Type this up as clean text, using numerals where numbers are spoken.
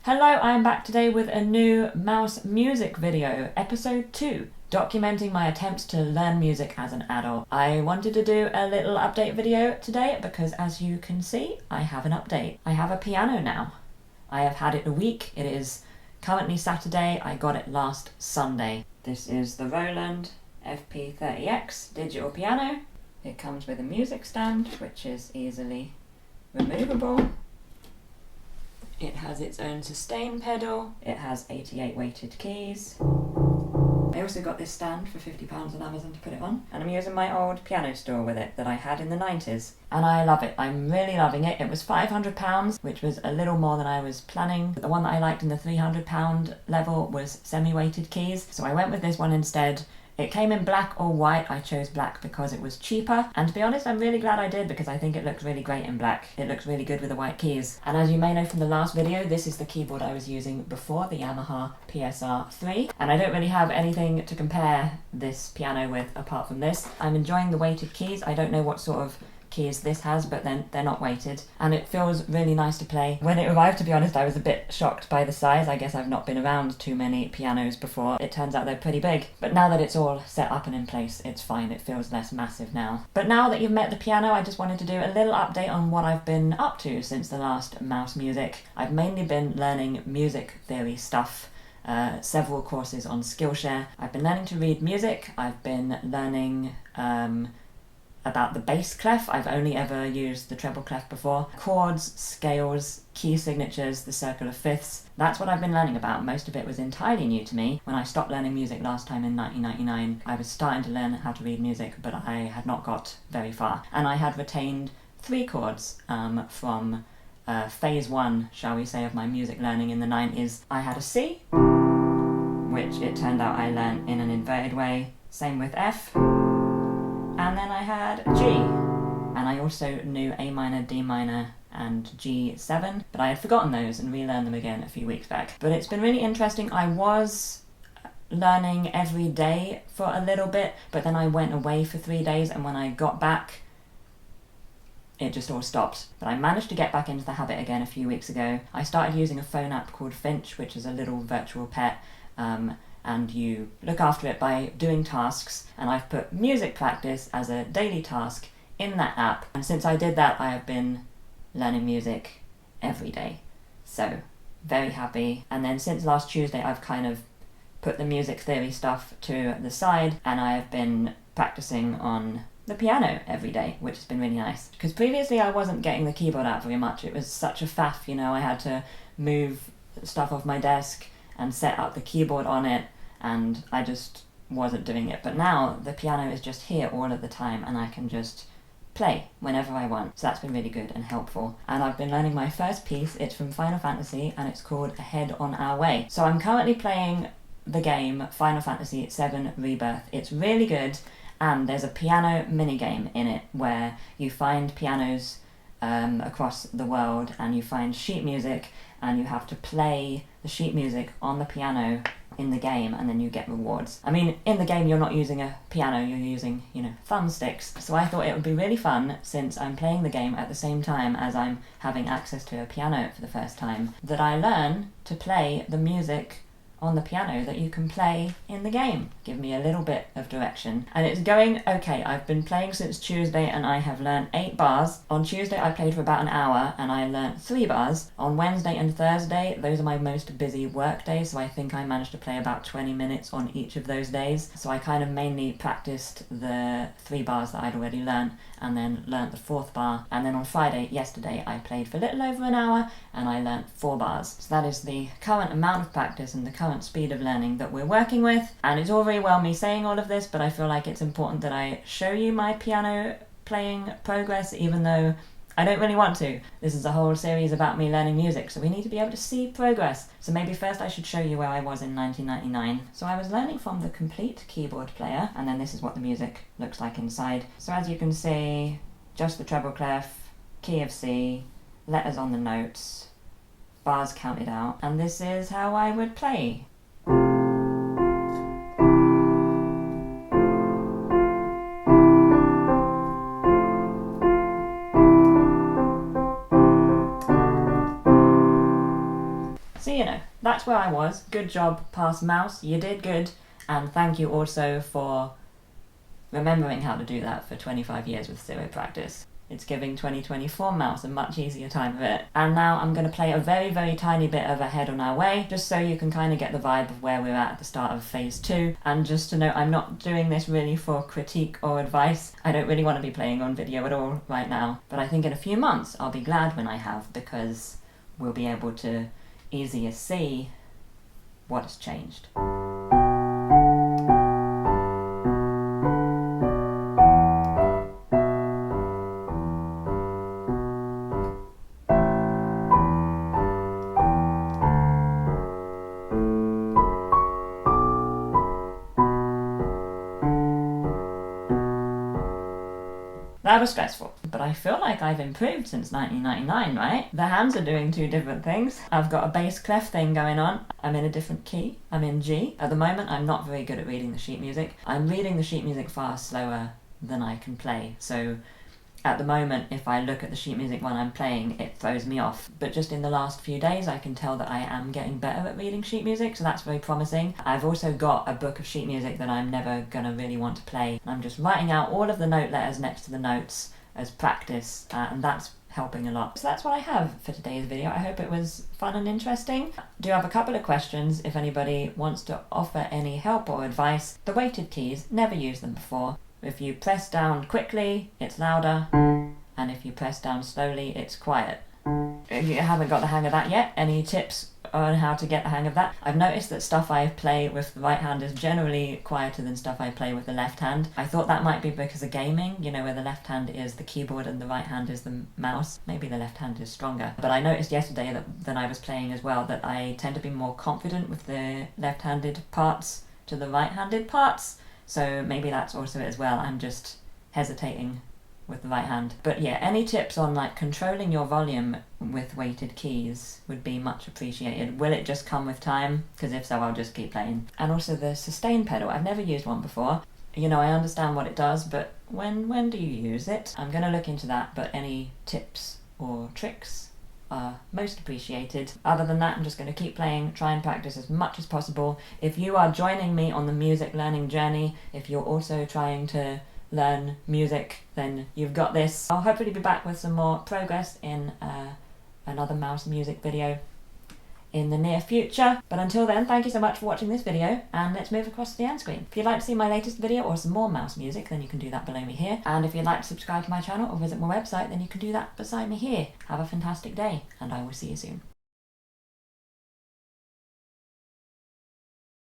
Hello, I am back today with a new mouse music video, episode 2, documenting my attempts to learn music as an adult. I wanted to do a little update video today because, as you can see, I have an update. I have a piano now. I have had it a week. It is currently Saturday. I got it last Sunday. This is the Roland FP30X digital piano. It comes with a music stand, which is easily removable. It has its own sustain pedal. It has 88 weighted keys. I also got this stand for £50 on Amazon to put it on, and I'm using my old piano store with it that I had in the 90s. And I love it. I'm really loving it. It was £500, which was a little more than I was planning. The one that I liked in the £300 level was semi-weighted keys, so I went with this one instead. It came in black or white. I chose black because it was cheaper, and to be honest, I'm really glad I did because I think it looks really great in black. It looks really good with the white keys. And as you may know from the last video, this is the keyboard I was using before, the Yamaha PSR3, and I don't really have anything to compare this piano with apart from this. I'm enjoying the weighted keys. I don't know what sort of keys this has, but then they're not weighted, and it feels really nice to play. When it arrived, to be honest, I was a bit shocked by the size. I guess I've not been around too many pianos before. It turns out they're pretty big, but now that it's all set up and in place, it's fine. It feels less massive now. But now that you've met the piano, I just wanted to do a little update on what I've been up to since the last mouse music. I've mainly been learning music theory stuff. Several courses on Skillshare. I've been learning to read music. I've been learning about the bass clef. I've only ever used the treble clef before. Chords, scales, key signatures, the circle of fifths. That's what I've been learning about. Most of it was entirely new to me. When I stopped learning music last time in 1999, I was starting to learn how to read music, but I had not got very far. And I had retained 3 chords from phase 1, shall we say, of my music learning in the 90s. I had a C, which it turned out I learned in an inverted way. Same with F. And then I had G, and I also knew A minor, D minor, and G7, but I had forgotten those and relearned them again a few weeks back. But it's been really interesting. I was learning every day for a little bit, but then I went away for 3 days, and when I got back, it just all stopped. But I managed to get back into the habit again a few weeks ago. I started using a phone app called Finch, which is a little virtual pet, and you look after it by doing tasks, and I've put music practice as a daily task in that app, and since I did that, I have been learning music every day. So, very happy. And then since last Tuesday, I've kind of put the music theory stuff to the side, and I have been practicing on the piano every day, which has been really nice. Because previously I wasn't getting the keyboard out very much. It was such a faff, you know, I had to move stuff off my desk and set up the keyboard on it, and I just wasn't doing it. But now the piano is just here all of the time, and I can just play whenever I want. So that's been really good and helpful. And I've been learning my first piece. It's from Final Fantasy, and it's called Ahead on Our Way. So I'm currently playing the game Final Fantasy VII Rebirth. It's really good, and there's a piano minigame in it where you find pianos across the world, and you find sheet music, and you have to play the sheet music on the piano in the game, and then you get rewards. I mean, in the game you're not using a piano, you're using, you know, thumbsticks. So I thought it would be really fun, since I'm playing the game at the same time as I'm having access to a piano for the first time, that I learn to play the music on the piano that you can play in the game. Give me a little bit of direction. And it's going okay. I've been playing since Tuesday, and I have learned 8 bars. On Tuesday I played for about an hour, and I learned 3 bars. On Wednesday and Thursday, those are my most busy work days, so I think I managed to play about 20 minutes on each of those days. So I kind of mainly practiced the 3 bars that I'd already learned, and then learnt the 4th bar. And then on Friday, yesterday, I played for a little over an hour, and I learnt 4 bars. So that is the current amount of practice and the current speed of learning that we're working with. And it's all very well me saying all of this, but I feel like it's important that I show you my piano playing progress, even though I don't really want to. This is a whole series about me learning music, so we need to be able to see progress. So maybe first I should show you where I was in 1999. So I was learning from the Complete Keyboard Player, and then this is what the music looks like inside. So as you can see, just the treble clef, key of C, letters on the notes, bars counted out, and this is how I would play. you know, that's where I was. Good job, past mouse. You did good. And thank you also for remembering how to do that for 25 years with zero practice. It's giving 2024 mouse a much easier time of it. And now I'm going to play a very, very tiny bit of Ahead on Our Way, just so you can kind of get the vibe of where we're at the start of phase 2. And just to note, I'm not doing this really for critique or advice. I don't really want to be playing on video at all right now. But I think in a few months I'll be glad when I have, because we'll be able to easier see what has changed. That was stressful, but I feel like I've improved since 1999, right? The hands are doing two different things. I've got a bass clef thing going on. I'm in a different key. I'm in G. At the moment, I'm not very good at reading the sheet music. I'm reading the sheet music far slower than I can play, so at the moment, if I look at the sheet music when I'm playing, it throws me off. But just in the last few days, I can tell that I am getting better at reading sheet music, so that's very promising. I've also got a book of sheet music that I'm never gonna really want to play. I'm just writing out all of the note letters next to the notes as practice, and that's helping a lot. So that's what I have for today's video. I hope it was fun and interesting. I do have a couple of questions if anybody wants to offer any help or advice. The weighted keys, never used them before. If you press down quickly, it's louder, and if you press down slowly, it's quiet. If you haven't got the hang of that yet, any tips on how to get the hang of that? I've noticed that stuff I play with the right hand is generally quieter than stuff I play with the left hand. I thought that might be because of gaming, you know, where the left hand is the keyboard and the right hand is the mouse. Maybe the left hand is stronger. But I noticed yesterday that I was playing as well, that I tend to be more confident with the left-handed parts to the right-handed parts. So maybe that's also it as well. I'm just hesitating with the right hand. But yeah, any tips on like controlling your volume with weighted keys would be much appreciated. Will it just come with time? Because if so, I'll just keep playing. And also the sustain pedal. I've never used one before. You know, I understand what it does, but when do you use it? I'm going to look into that, but any tips or tricks are most appreciated. Other than that, I'm just going to keep playing, try and practice as much as possible. If you are joining me on the music learning journey, if you're also trying to learn music, then you've got this. I'll hopefully be back with some more progress in another mouse music video in the near future. But until then, thank you so much for watching this video, and let's move across to the end screen. If you'd like to see my latest video or some more mouse music, then you can do that below me here. And if you'd like to subscribe to my channel or visit my website, then you can do that beside me here. Have a fantastic day, and I will see you soon.